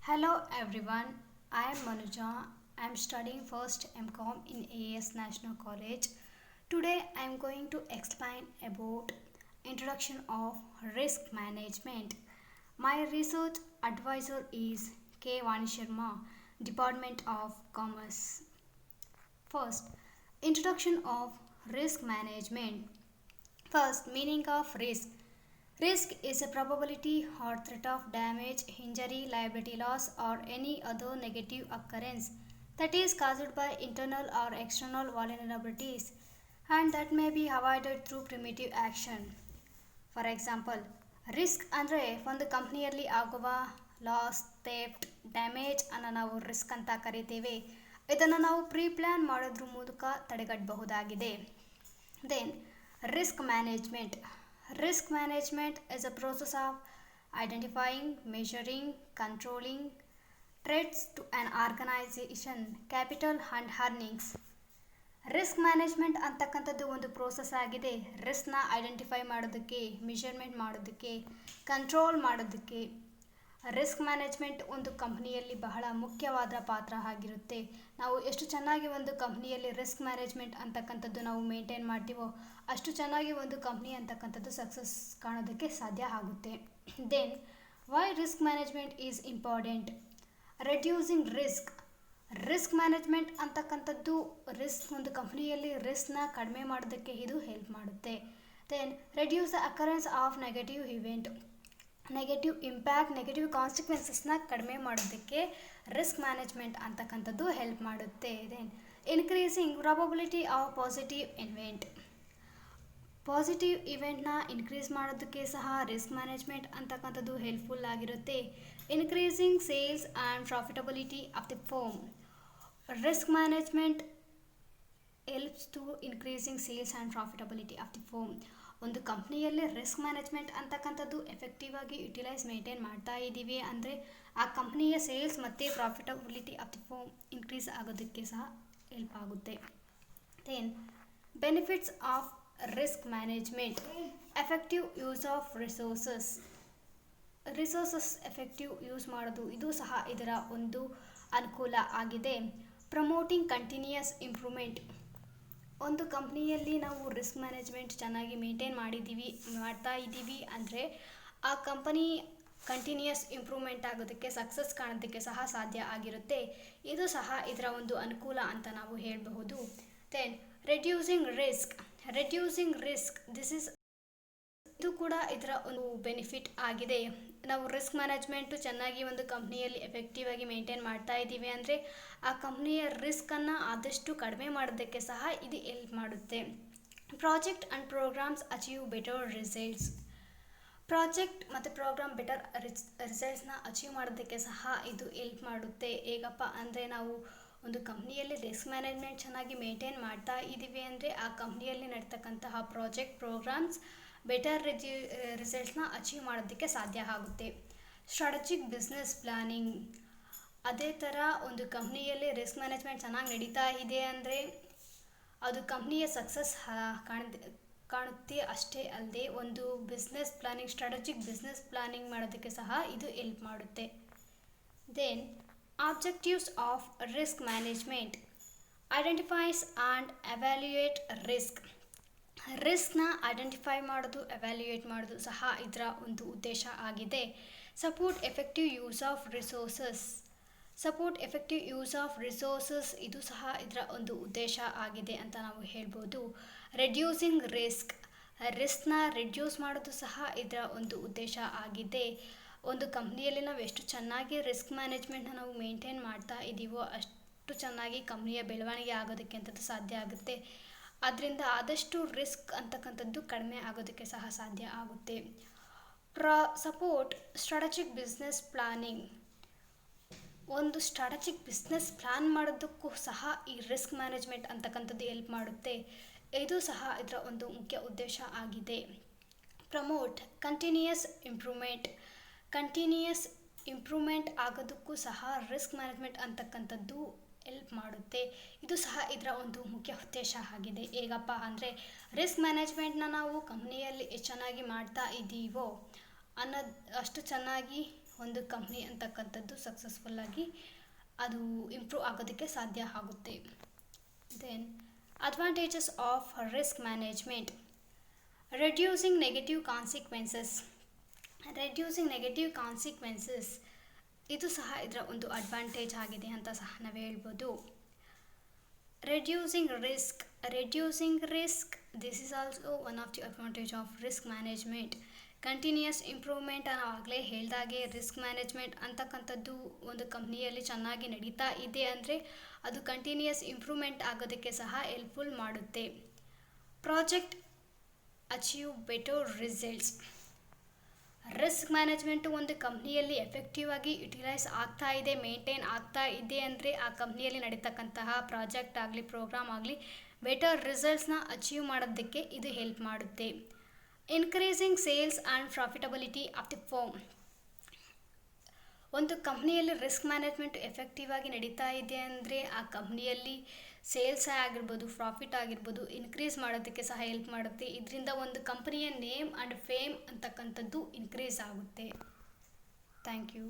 Hello everyone, I am Manuja. I am studying first MCOM in AES National College. Today I am going to explain about introduction of risk management. My research advisor is K. Vani Sharma, Department of Commerce. First, introduction of risk management. First, meaning of risk. Risk is a probability or threat of damage, injury, liability loss, or any other negative occurrence that is caused by internal or external vulnerabilities and that may be avoided through primitive action. For example risk ಅಂದರೆ ಒಂದು ಕಂಪ್ನಿಯಲ್ಲಿ ಆಗುವ loss theft damage ಅನ್ನು ನಾವು risk ಅಂತ ಕರಿತೇವೆ. ಇದನ್ನು ನಾವು ಪ್ರೀ ಪ್ಲ್ಯಾನ್ ಮಾಡೋದ್ರ ಮೂಲಕ ತಡೆಗಟ್ಟಬಹುದಾಗಿದೆ. Then risk management. Risk management is a process of identifying, measuring, controlling threats to an organization, capital and earnings. Risk management ಅಂತಕ್ಕಂಥದ್ದು ಒಂದು ಪ್ರೋಸೆಸ್ ಆಗಿದೆ. ರಿಸ್ಕ್ನ ಐಡೆಂಟಿಫೈ ಮಾಡೋದಕ್ಕೆ, ಮೆಷರ್ಮೆಂಟ್ ಮಾಡೋದಕ್ಕೆ, ಕಂಟ್ರೋಲ್ ಮಾಡೋದಕ್ಕೆ. ರಿಸ್ಕ್ ಮ್ಯಾನೇಜ್ಮೆಂಟ್ ಒಂದು ಕಂಪ್ನಿಯಲ್ಲಿ ಬಹಳ ಮುಖ್ಯವಾದ ಪಾತ್ರ ಆಗಿರುತ್ತೆ. ನಾವು ಎಷ್ಟು ಚೆನ್ನಾಗಿ ಒಂದು ಕಂಪ್ನಿಯಲ್ಲಿ ರಿಸ್ಕ್ ಮ್ಯಾನೇಜ್ಮೆಂಟ್ ಅಂತಕ್ಕಂಥದ್ದು ನಾವು ಮೇಂಟೈನ್ ಮಾಡ್ತೀವೋ ಅಷ್ಟು ಚೆನ್ನಾಗಿ ಒಂದು ಕಂಪ್ನಿ ಅಂತಕ್ಕಂಥದ್ದು ಸಕ್ಸಸ್ ಕಾಣೋದಕ್ಕೆ ಸಾಧ್ಯ ಆಗುತ್ತೆ. Then why risk management is important. Reducing risk. Risk management ಅಂತಕ್ಕಂಥದ್ದು ಒಂದು ಕಂಪ್ನಿಯಲ್ಲಿ ರಿಸ್ಕ್ನ ಕಡಿಮೆ ಮಾಡೋದಕ್ಕೆ ಇದು ಹೆಲ್ಪ್ ಮಾಡುತ್ತೆ. Then reduce the occurrence of negative event. Negative impact, negative ಕಾನ್ಸಿಕ್ವೆನ್ಸಸ್ನ ಕಡಿಮೆ ಮಾಡೋದಕ್ಕೆ ರಿಸ್ಕ್ ಮ್ಯಾನೇಜ್ಮೆಂಟ್ ಅಂತಕ್ಕಂಥದ್ದು ಹೆಲ್ಪ್ ಮಾಡುತ್ತೆ. Then increasing probability of positive event. Positive ಇವೆಂಟ್ನ ಇನ್ಕ್ರೀಸ್ ಮಾಡೋದಕ್ಕೆ ಸಹ ರಿಸ್ಕ್ ಮ್ಯಾನೇಜ್ಮೆಂಟ್ ಅಂತಕ್ಕಂಥದ್ದು ಹೆಲ್ಪ್ಫುಲ್ ಆಗಿರುತ್ತೆ. Increasing sales and profitability of the firm. Risk management helps to increasing sales and profitability of the firm. ಒಂದು ಕಂಪ್ನಿಯಲ್ಲಿ risk management ಅಂತಕ್ಕಂಥದ್ದು effective ಆಗಿ utilise maintain ಮಾಡ್ತಾ ಇದ್ದೀವಿ ಅಂದರೆ ಆ ಕಂಪ್ನಿಯ ಸೇಲ್ಸ್ ಮತ್ತು profitability of the firm increase ಆಗೋದಕ್ಕೆ ಸಹ ಹೆಲ್ಪ್ ಆಗುತ್ತೆ. Then benefits of risk management. Effective use of resources effective use ಮಾಡೋದು ಇದು ಸಹ ಇದರ ಒಂದು ಅನುಕೂಲ ಆಗಿದೆ. Promoting continuous improvement. ಒಂದು ಕಂಪ್ನಿಯಲ್ಲಿ ನಾವು ರಿಸ್ಕ್ ಮ್ಯಾನೇಜ್ಮೆಂಟ್ ಚೆನ್ನಾಗಿ ಮೇಂಟೈನ್ ಮಾಡ್ತಾ ಇದ್ದೀವಿ ಅಂದರೆ ಆ ಕಂಪನಿ ಕಂಟಿನ್ಯೂಯಸ್ ಇಂಪ್ರೂವ್ಮೆಂಟ್ ಆಗೋದಕ್ಕೆ, ಸಕ್ಸಸ್ ಕಾಣೋದಕ್ಕೆ ಸಹ ಸಾಧ್ಯ ಆಗಿರುತ್ತೆ. ಇದು ಸಹ ಇದರ ಒಂದು ಅನುಕೂಲ ಅಂತ ನಾವು ಹೇಳಬಹುದು. Then reducing risk. ಇದು ಕೂಡ ಇದರ ಒಂದು ಬೆನಿಫಿಟ್ ಆಗಿದೆ. ನಾವು ರಿಸ್ಕ್ ಮ್ಯಾನೇಜ್ಮೆಂಟು ಚೆನ್ನಾಗಿ ಒಂದು ಕಂಪ್ನಿಯಲ್ಲಿ ಎಫೆಕ್ಟಿವ್ ಆಗಿ ಮೇಂಟೈನ್ ಮಾಡ್ತಾ ಇದ್ದೀವಿ ಅಂದರೆ ಆ ಕಂಪ್ನಿಯ ರಿಸ್ಕನ್ನು ಆದಷ್ಟು ಕಡಿಮೆ ಮಾಡೋದಕ್ಕೆ ಸಹ ಇದು ಹೆಲ್ಪ್ ಮಾಡುತ್ತೆ. Project and programs achieve better results. Project ಮತ್ತು ಪ್ರೋಗ್ರಾಮ್ ಬೆಟರ್ ರಿಸಲ್ಟ್ಸ್ನ ಅಚೀವ್ ಮಾಡೋದಕ್ಕೆ ಸಹ ಇದು ಹೆಲ್ಪ್ ಮಾಡುತ್ತೆ. ಹೇಗಪ್ಪ ಅಂದರೆ ನಾವು ಒಂದು ಕಂಪ್ನಿಯಲ್ಲಿ ರಿಸ್ಕ್ ಮ್ಯಾನೇಜ್ಮೆಂಟ್ ಚೆನ್ನಾಗಿ ಮೇಂಟೈನ್ ಮಾಡ್ತಾ ಇದ್ದೀವಿ ಅಂದರೆ ಆ ಕಂಪ್ನಿಯಲ್ಲಿ ನಡ್ತಕ್ಕಂತಹ ಪ್ರಾಜೆಕ್ಟ್ ಪ್ರೋಗ್ರಾಮ್ಸ್ ಬೆಟರ್ ರಿಸಲ್ಟ್ಸ್ನ ಅಚೀವ್ ಮಾಡೋದಕ್ಕೆ ಸಾಧ್ಯ ಆಗುತ್ತೆ. Strategic business planning. ಅದೇ ಥರ ಒಂದು ಕಂಪ್ನಿಯಲ್ಲಿ ರಿಸ್ಕ್ ಮ್ಯಾನೇಜ್ಮೆಂಟ್ ಚೆನ್ನಾಗಿ ನಡೀತಾ ಇದೆ ಅಂದರೆ ಅದು ಕಂಪ್ನಿಯ ಸಕ್ಸಸ್ ಕಾಣುತ್ತೆ. ಅಷ್ಟೇ ಅಲ್ಲದೆ ಒಂದು ಸ್ಟ್ರಾಟಜಿಕ್ ಬಿಸ್ನೆಸ್ ಪ್ಲಾನಿಂಗ್ ಮಾಡೋದಕ್ಕೆ ಸಹ ಇದು ಹೆಲ್ಪ್ ಮಾಡುತ್ತೆ. Then objectives of risk management. Identifies and evaluate risk. ರಿಸ್ಕ್ನ ಐಡೆಂಟಿಫೈ ಮಾಡೋದು, ಎವ್ಯಾಲ್ಯೂಯೇಟ್ ಮಾಡೋದು ಸಹ ಇದರ ಒಂದು ಉದ್ದೇಶ ಆಗಿದೆ. Support effective use of resources. ಇದು ಸಹ ಇದರ ಒಂದು ಉದ್ದೇಶ ಆಗಿದೆ ಅಂತ ನಾವು ಹೇಳ್ಬೋದು. ರೆಡ್ಯೂಸಿಂಗ್ ರಿಸ್ಕ್ನ ರೆಡ್ಯೂಸ್ ಮಾಡೋದು ಸಹ ಇದರ ಒಂದು ಉದ್ದೇಶ ಆಗಿದೆ. ಒಂದು ಕಂಪ್ನಿಯಲ್ಲಿ ನಾವು ಎಷ್ಟು ಚೆನ್ನಾಗಿ ರಿಸ್ಕ್ ಮ್ಯಾನೇಜ್ಮೆಂಟ್ನ ನಾವು ಮೇಂಟೈನ್ ಮಾಡ್ತಾ ಇದ್ದೀವೋ ಅಷ್ಟು ಚೆನ್ನಾಗಿ ಕಂಪ್ನಿಯ ಬೆಳವಣಿಗೆ ಆಗೋದಕ್ಕೆ ಅಂತದ್ದು ಸಾಧ್ಯ ಆಗುತ್ತೆ. ಅದರಿಂದ ಆದಷ್ಟು ರಿಸ್ಕ್ ಅಂತಕ್ಕಂಥದ್ದು ಕಡಿಮೆ ಆಗೋದಕ್ಕೆ ಸಹ ಸಾಧ್ಯ ಆಗುತ್ತೆ. Support strategic business planning. ಒಂದು ಸ್ಟ್ರಾಟಜಿಕ್ ಬಿಸ್ನೆಸ್ ಪ್ಲಾನ್ ಮಾಡೋದಕ್ಕೂ ಸಹ ಈ ರಿಸ್ಕ್ ಮ್ಯಾನೇಜ್ಮೆಂಟ್ ಅಂತಕ್ಕಂಥದ್ದು ಹೆಲ್ಪ್ ಮಾಡುತ್ತೆ. ಇದು ಸಹ ಇದರ ಒಂದು ಮುಖ್ಯ ಉದ್ದೇಶ ಆಗಿದೆ. ಪ್ರಮೋಟ್ ಕಂಟಿನ್ಯೂಯಸ್ ಇಂಪ್ರೂವ್ಮೆಂಟ್ ಆಗೋದಕ್ಕೂ ಸಹ ರಿಸ್ಕ್ ಮ್ಯಾನೇಜ್ಮೆಂಟ್ ಅಂತಕ್ಕಂಥದ್ದು ಹೆಲ್ಪ್ ಮಾಡುತ್ತೆ. ಇದು ಸಹ ಇದರ ಒಂದು ಮುಖ್ಯ ಉದ್ದೇಶ ಆಗಿದೆ. ಹೇಗಪ್ಪ ಅಂದರೆ ರಿಸ್ಕ್ ಮ್ಯಾನೇಜ್ಮೆಂಟ್ನ ನಾವು ಕಂಪ್ನಿಯಲ್ಲಿ ಎಷ್ಟು ಚೆನ್ನಾಗಿ ಮಾಡ್ತಾ ಇದ್ದೀವೋ ಅಷ್ಟು ಚೆನ್ನಾಗಿ ಒಂದು ಕಂಪ್ನಿ ಅಂತಕ್ಕಂಥದ್ದು ಸಕ್ಸಸ್ಫುಲ್ಲಾಗಿ ಅದು ಇಂಪ್ರೂವ್ ಆಗೋದಕ್ಕೆ ಸಾಧ್ಯ ಆಗುತ್ತೆ. Then advantages of risk management. Reducing negative consequences ಇದು ಸಹ ಇದರ ಒಂದು ಅಡ್ವಾಂಟೇಜ್ ಆಗಿದೆ ಅಂತ ಸಹ ನಾವು ಹೇಳ್ಬೋದು. Reducing risk, this is also one of the advantage of risk management. Continuous improvement ನಾವು ಆಗಲೇ ಹೇಳಿದಾಗೆ ರಿಸ್ಕ್ ಮ್ಯಾನೇಜ್ಮೆಂಟ್ ಅಂತಕ್ಕಂಥದ್ದು ಒಂದು ಕಂಪ್ನಿಯಲ್ಲಿ ಚೆನ್ನಾಗಿ ನಡೀತಾ ಇದೆ ಅಂದರೆ ಅದು ಕಂಟಿನ್ಯೂಯಸ್ ಇಂಪ್ರೂವ್ಮೆಂಟ್ ಆಗೋದಕ್ಕೆ ಸಹ ಹೆಲ್ಪ್ಫುಲ್ ಮಾಡುತ್ತೆ. Project achieve better results. Risk management ಒಂದು ಕಂಪ್ನಿಯಲ್ಲಿ ಎಫೆಕ್ಟಿವ್ ಆಗಿ ಯುಟಿಲೈಸ್ ಆಗ್ತಾ ಇದೆ, ಮೇಂಟೈನ್ ಆಗ್ತಾ ಇದೆ ಅಂದರೆ ಆ ಕಂಪ್ನಿಯಲ್ಲಿ ನಡೀತಕ್ಕಂತಹ ಪ್ರಾಜೆಕ್ಟ್ ಆಗಲಿ ಪ್ರೋಗ್ರಾಮ್ ಆಗಲಿ ಬೆಟರ್ ರಿಸಲ್ಟ್ಸ್ನ ಅಚೀವ್ ಮಾಡೋದಕ್ಕೆ ಇದು ಹೆಲ್ಪ್ ಮಾಡುತ್ತೆ. Increasing sales and profitability of the firm. ಒಂದು ಕಂಪ್ನಿಯಲ್ಲಿ ರಿಸ್ಕ್ ಮ್ಯಾನೇಜ್ಮೆಂಟ್ ಎಫೆಕ್ಟಿವ್ ಆಗಿ ನಡೀತಾ ಇದೆ ಅಂದರೆ ಆ ಕಂಪ್ನಿಯಲ್ಲಿ ಸೇಲ್ಸ್ ಆಗಿರ್ಬೋದು, ಪ್ರಾಫಿಟ್ ಆಗಿರ್ಬೋದು ಇನ್ಕ್ರೀಸ್ ಮಾಡೋದಕ್ಕೆ ಸಹ ಹೆಲ್ಪ್ ಮಾಡುತ್ತೆ. ಇದರಿಂದ ಒಂದು ಕಂಪನಿಯ ನೇಮ್ ಆ್ಯಂಡ್ ಫೇಮ್ ಅಂತಕ್ಕಂಥದ್ದು ಇನ್ಕ್ರೀಸ್ ಆಗುತ್ತೆ. Thank you.